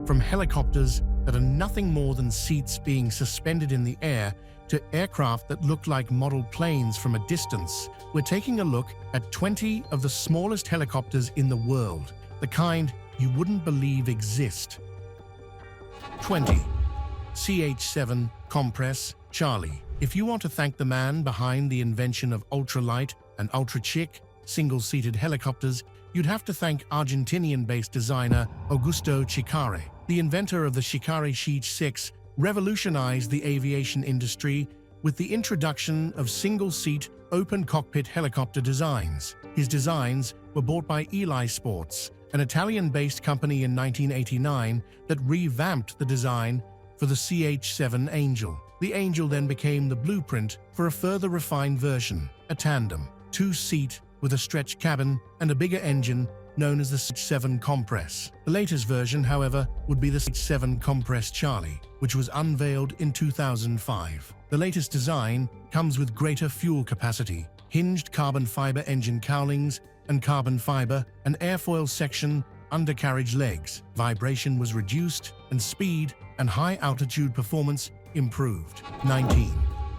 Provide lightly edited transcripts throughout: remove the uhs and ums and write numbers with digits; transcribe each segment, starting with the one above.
From helicopters that are nothing more than seats being suspended in the air to aircraft that look like model planes from a distance, we're taking a look at 20 of the smallest helicopters in the world, the kind you wouldn't believe exist. 20. CH-7 Compress Charlie. If you want to thank the man behind the invention of ultralight and ultra-chic single-seated helicopters, you'd have to thank Argentinian-based designer Augusto Chicari. The inventor of the Chicari CH-6 revolutionized the aviation industry with the introduction of single-seat, open-cockpit helicopter designs. His designs were bought by Eli Sports, an Italian-based company in 1989 that revamped the design for the CH-7 Angel. The Angel then became the blueprint for a further refined version, a tandem, two-seat with a stretch cabin and a bigger engine known as the CH-7 Compress. The latest version, however, would be the CH-7 Compress Charlie, which was unveiled in 2005. The latest design comes with greater fuel capacity, hinged carbon fiber engine cowlings and carbon fiber and airfoil section undercarriage legs. Vibration was reduced and speed and high-altitude performance improved. 19.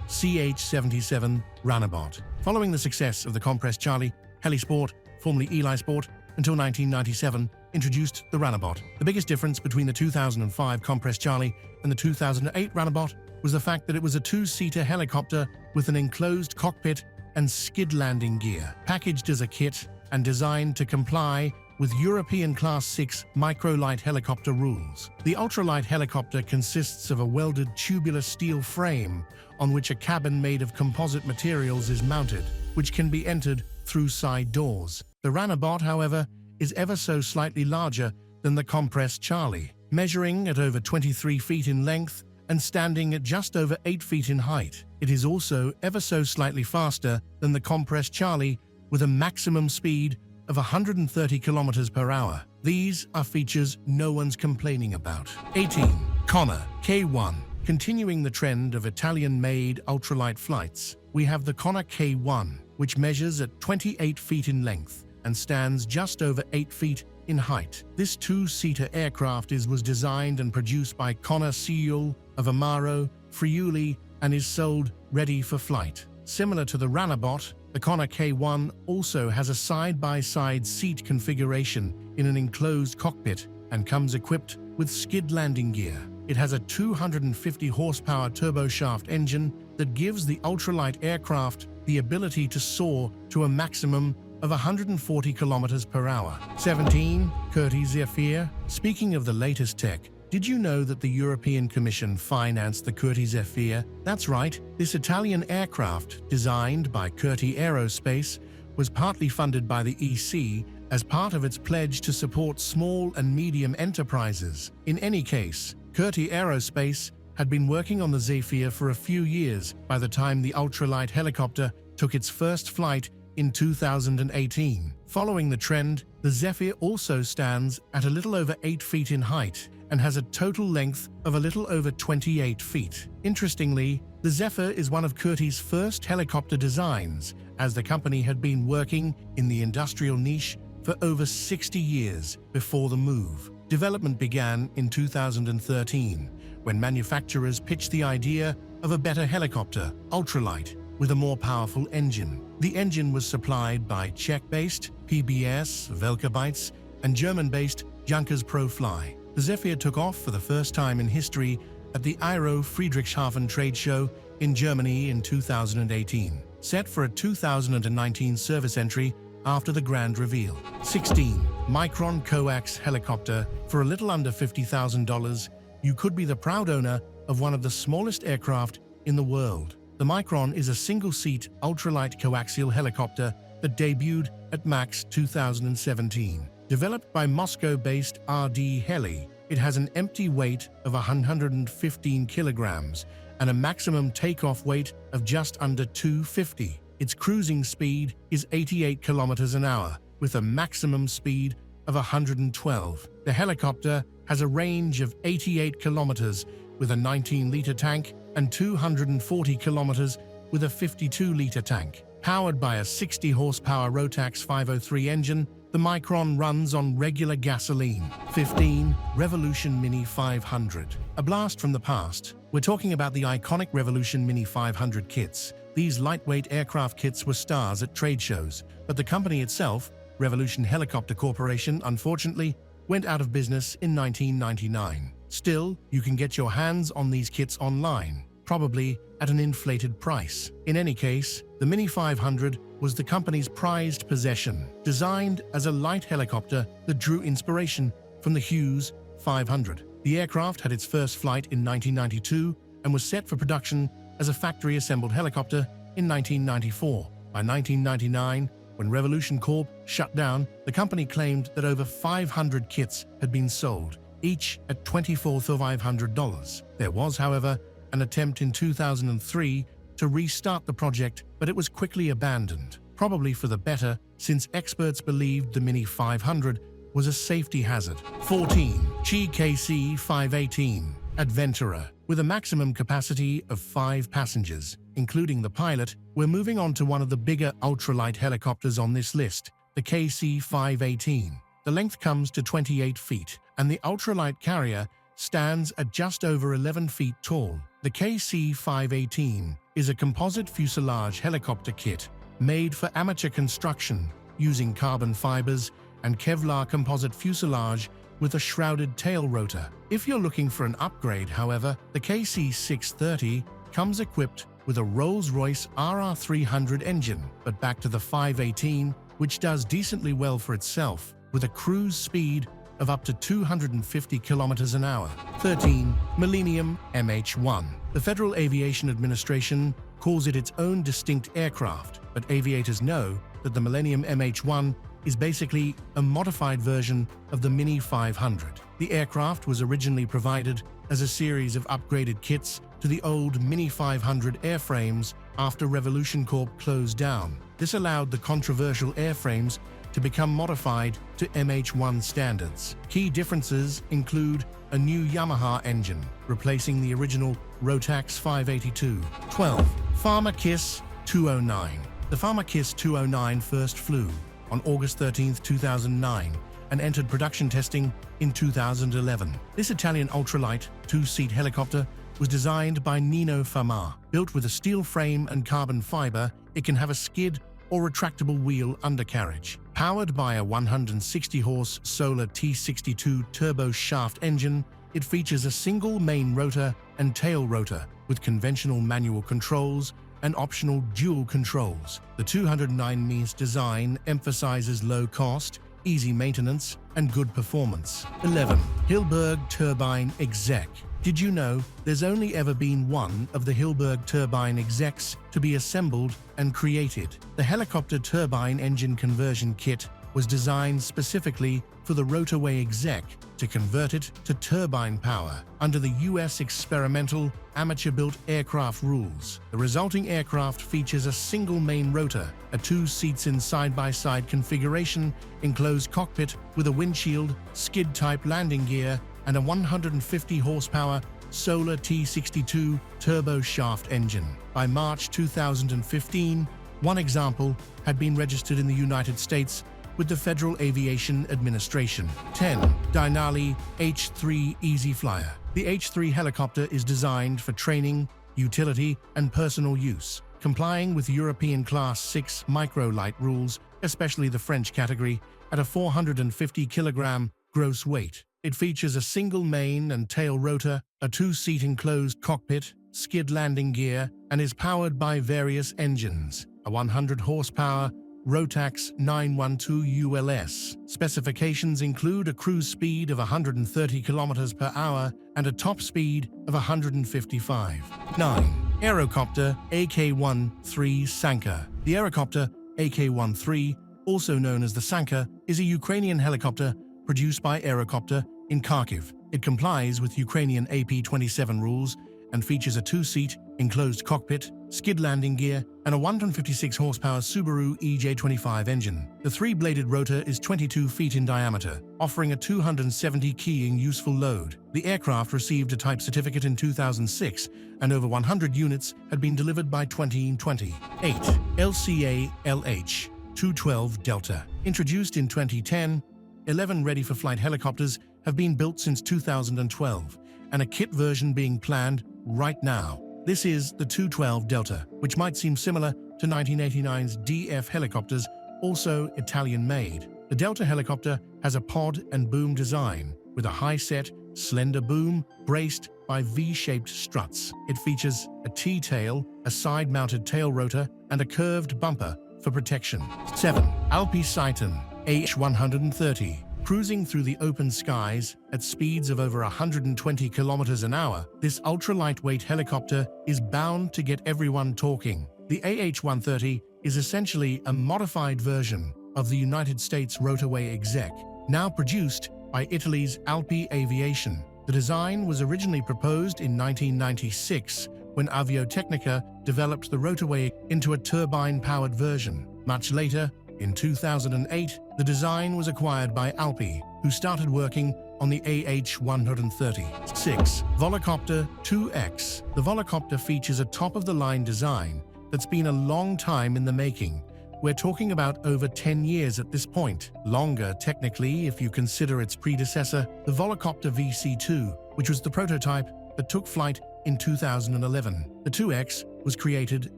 CH-77 Ranabot. Following the success of the Compress Charlie, Helisport, formerly Eli Sport, until 1997, introduced the Ranabot. The biggest difference between the 2005 Compress Charlie and the 2008 Ranabot was the fact that it was a two-seater helicopter with an enclosed cockpit and skid landing gear, packaged as a kit and designed to comply with European Class 6 microlight helicopter rules. The ultralight helicopter consists of a welded tubular steel frame on which a cabin made of composite materials is mounted, which can be entered through side doors. The Ranabot, however, is ever so slightly larger than the Compress Charlie, measuring at over 23 feet in length and standing at just over 8 feet in height. It is also ever so slightly faster than the Compress Charlie, with a maximum speed of 130 kilometers per hour. These are features no one's complaining about. 18. Conner K1. Continuing the trend of Italian-made ultralight flights, we have the Conner K1, which measures at 28 feet in length and stands just over 8 feet in height. This two-seater aircraft was designed and produced by Conner Seul of Amaro, Friuli, and is sold ready for flight. Similar to the Ranabot, the Conner K1 also has a side-by-side seat configuration in an enclosed cockpit and comes equipped with skid landing gear. It has a 250 horsepower turboshaft engine that gives the ultralight aircraft the ability to soar to a maximum of 140 kilometers per hour. 17. Curtiss Zephyr. Speaking of the latest tech, did you know that the European Commission financed the Curtiss Zephyr? That's right, this Italian aircraft, designed by Curtiss Aerospace, was partly funded by the EC as part of its pledge to support small and medium enterprises. In any case, Curtiss Aerospace had been working on the Zephyr for a few years by the time the ultralight helicopter took its first flight in 2018. Following the trend, the Zephyr also stands at a little over 8 feet in height and has a total length of a little over 28 feet. Interestingly, the Zephyr is one of Curtiss' first helicopter designs, as the company had been working in the industrial niche for over 60 years before the move. Development began in 2013, when manufacturers pitched the idea of a better helicopter, ultralight, with a more powerful engine. The engine was supplied by Czech-based PBS, Velkabytes, and German-based Junkers ProFly. The Zephyr took off for the first time in history at the Aero Friedrichshafen trade show in Germany in 2018, set for a 2019 service entry after the grand reveal. 16. Micron Coax Helicopter. For a little under $50,000, you could be the proud owner of one of the smallest aircraft in the world. The Micron is a single-seat, ultralight coaxial helicopter that debuted at MAX 2017. Developed by Moscow-based RD Heli, it has an empty weight of 115 kilograms and a maximum takeoff weight of just under 250. Its cruising speed is 88 kilometers an hour, with a maximum speed of 112. The helicopter has a range of 88 kilometers with a 19-liter tank and 240 kilometers with a 52-liter tank. Powered by a 60-horsepower Rotax 503 engine The Micron runs on regular gasoline. 15. Revolution Mini 500. A blast from the past. We're talking about the iconic Revolution Mini 500 kits. These lightweight aircraft kits were stars at trade shows, but the company itself, Revolution Helicopter Corporation, unfortunately, went out of business in 1999. Still, you can get your hands on these kits online, probably at an inflated price. In any case, the Mini 500 was the company's prized possession, designed as a light helicopter that drew inspiration from the Hughes 500. The aircraft had its first flight in 1992 and was set for production as a factory-assembled helicopter in 1994. By 1999, when Revolution Corp shut down, the company claimed that over 500 kits had been sold, each at $24,500. There was, however, an attempt in 2003 to restart the project, but it was quickly abandoned, probably for the better, since experts believed the Mini 500 was a safety hazard. 14. Chi KC-518 Adventurer. With a maximum capacity of 5 passengers, including the pilot, we're moving on to one of the bigger ultralight helicopters on this list, the KC-518. The length comes to 28 feet, and the ultralight carrier stands at just over 11 feet tall. The KC-518 is a composite fuselage helicopter kit made for amateur construction using carbon fibers and Kevlar composite fuselage with a shrouded tail rotor. If you're looking for an upgrade, however, the KC-630 comes equipped with a Rolls-Royce RR300 engine, but back to the 518, which does decently well for itself, with a cruise speed of up to 250 kilometers an hour. 13. Millennium MH-1. The Federal Aviation Administration calls it its own distinct aircraft, but aviators know that the Millennium MH-1 is basically a modified version of the Mini 500. The aircraft was originally provided as a series of upgraded kits to the old Mini 500 airframes after Revolution Corp closed down. This allowed the controversial airframes to become modified to MH-1 standards. Key differences include a new Yamaha engine, replacing the original Rotax 582. 12. Pharmakiss 209. The Pharmakiss 209 first flew on August 13, 2009, and entered production testing in 2011. This Italian ultralight, 2-seat helicopter was designed by Nino Fama. Built with a steel frame and carbon fiber, it can have a skid or retractable wheel undercarriage. Powered by a 160-horse Solar T62 turbo shaft engine, it features a single main rotor and tail rotor with conventional manual controls and optional dual controls. The 209's design emphasizes low cost, easy maintenance, and good performance. 11. Hilberg Turbine Exec. Did you know there's only ever been one of the Hilberg turbine execs to be assembled and created? The helicopter turbine engine conversion kit was designed specifically for the Rotorway exec to convert it to turbine power under the U.S. experimental amateur-built aircraft rules. The resulting aircraft features a single main rotor, a 2 seats in side-by-side configuration, enclosed cockpit with a windshield, skid-type landing gear, and a 150 horsepower Solar T62 turbo shaft engine. By March 2015, one example had been registered in the United States with the Federal Aviation Administration. 10. Denali H-3 Easy Flyer. The H-3 helicopter is designed for training, utility, and personal use, complying with European Class 6 microlight rules, especially the French category, at a 450 kilogram gross weight. It features a single main and tail rotor, a 2-seat enclosed cockpit, skid landing gear, and is powered by various engines. A 100 horsepower Rotax 912 ULS. Specifications include a cruise speed of 130 km per hour and a top speed of 155. 9. Aerocopter AK-13 Sanka. The Aerocopter AK-13, also known as the Sanka, is a Ukrainian helicopter produced by Aerocopter in Kharkiv. It complies with Ukrainian AP-27 rules and features a 2-seat enclosed cockpit, skid landing gear, and a 156 horsepower Subaru EJ25 engine. The 3-bladed rotor is 22 feet in diameter, offering a 270 keying useful load. The aircraft received a type certificate in 2006, and over 100 units had been delivered by 2020. 8. LCA-LH. 212 Delta. Introduced in 2010, 11 ready-for-flight helicopters have been built since 2012, and a kit version being planned right now. This is the 212 Delta, which might seem similar to 1989's DF helicopters, also Italian-made. The Delta helicopter has a pod and boom design, with a high-set, slender boom braced by V-shaped struts. It features a T-tail, a side-mounted tail rotor, and a curved bumper for protection. 7. Alpi Citan AH-130. Cruising through the open skies at speeds of over 120 kilometers an hour, this ultra-lightweight helicopter is bound to get everyone talking. The AH-130 is essentially a modified version of the United States Rotorway Exec, now produced by Italy's Alpi Aviation. The design was originally proposed in 1996 when Aviotecnica developed the Rotorway into a turbine-powered version. Much later, in 2008, the design was acquired by Alpi, who started working on the AH-130. 6. Volocopter 2X. The Volocopter features a top-of-the-line design that's been a long time in the making. We're talking about over 10 years at this point. Longer, technically, if you consider its predecessor, the Volocopter VC2, which was the prototype that took flight in 2011. The 2X was created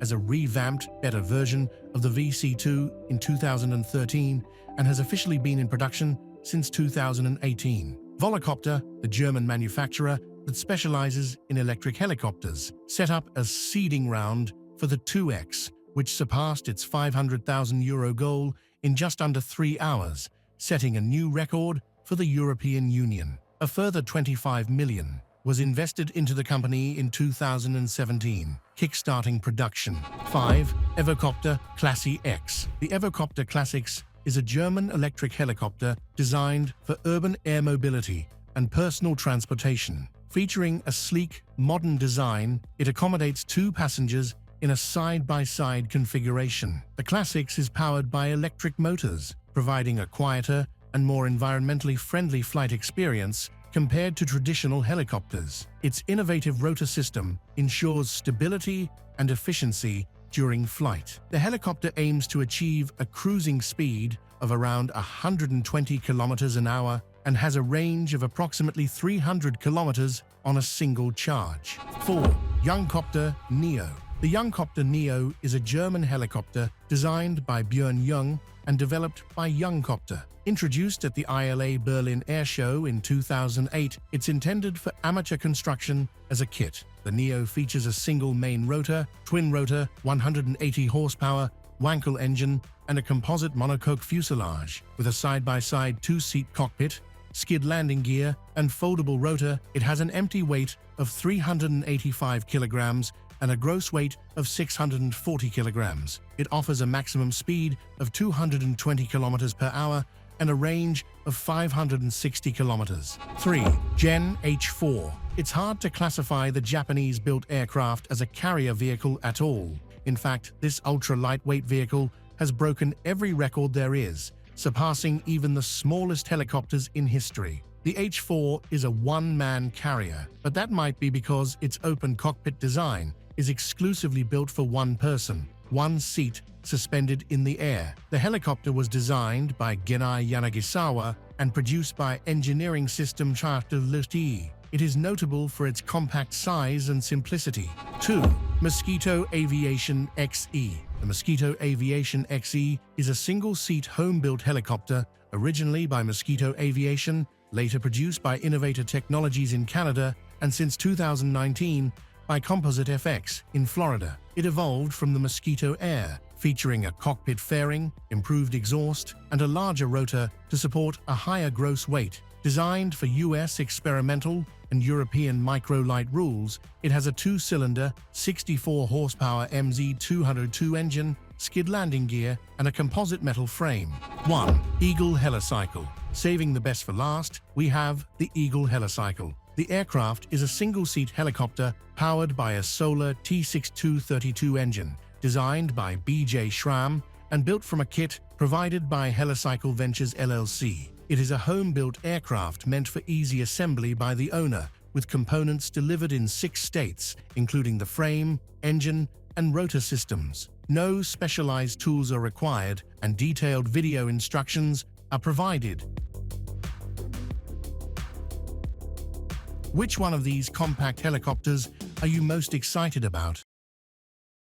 as a revamped, better version of the VC2 in 2013 and has officially been in production since 2018. Volocopter, the German manufacturer that specializes in electric helicopters, set up a seeding round for the 2X, which surpassed its €500,000 goal in just under 3 hours, setting a new record for the European Union. A further $25 million was invested into the company in 2017, kickstarting production. 5. Evocopter Classy X. The Evocopter Classics is a German electric helicopter designed for urban air mobility and personal transportation. Featuring a sleek, modern design, it accommodates 2 passengers in a side-by-side configuration. The Classics is powered by electric motors, providing a quieter and more environmentally friendly flight experience compared to traditional helicopters. Its innovative rotor system ensures stability and efficiency during flight. The helicopter aims to achieve a cruising speed of around 120 kilometers an hour and has a range of approximately 300 kilometers on a single charge. 4. Jungkopter Neo. The Jungkopter Neo is a German helicopter designed by Björn Jung and developed by Jungkopter. Introduced at the ILA Berlin Air Show in 2008, it's intended for amateur construction as a kit. The Neo features a single main rotor, twin-rotor, 180 horsepower, Wankel engine, and a composite monocoque fuselage. With a side-by-side 2-seat cockpit, skid landing gear, and foldable rotor, it has an empty weight of 385 kilograms and a gross weight of 640 kilograms. It offers a maximum speed of 220 kilometers per hour and a range of 560 kilometers. 3. Gen H4. It's hard to classify the Japanese-built aircraft as a carrier vehicle at all. In fact, this ultra-lightweight vehicle has broken every record there is, surpassing even the smallest helicopters in history. The H4 is a one-man carrier, but that might be because its open cockpit design is exclusively built for one person, one seat suspended in the air. The helicopter was designed by Genai Yanagisawa and produced by Engineering System Charterluti. It is notable for its compact size and simplicity. 2. Mosquito Aviation XE. The Mosquito Aviation XE is a single-seat home-built helicopter, originally by Mosquito Aviation, later produced by Innovator Technologies in Canada, and since 2019 by Composite FX in Florida. It evolved from the Mosquito Air, featuring a cockpit fairing, improved exhaust, and a larger rotor to support a higher gross weight. Designed for US experimental and European microlight rules, it has a 2-cylinder, 64-horsepower MZ202 engine, skid landing gear, and a composite metal frame. 1. Eagle Helicycle. Saving the best for last, we have the Eagle Helicycle. The aircraft is a single-seat helicopter powered by a Solar T6232 engine, designed by BJ Schramm and built from a kit provided by Helicycle Ventures LLC. It is a home-built aircraft meant for easy assembly by the owner, with components delivered in 6 states, including the frame, engine, and rotor systems. No specialized tools are required, and detailed video instructions are provided. Which one of these compact helicopters are you most excited about?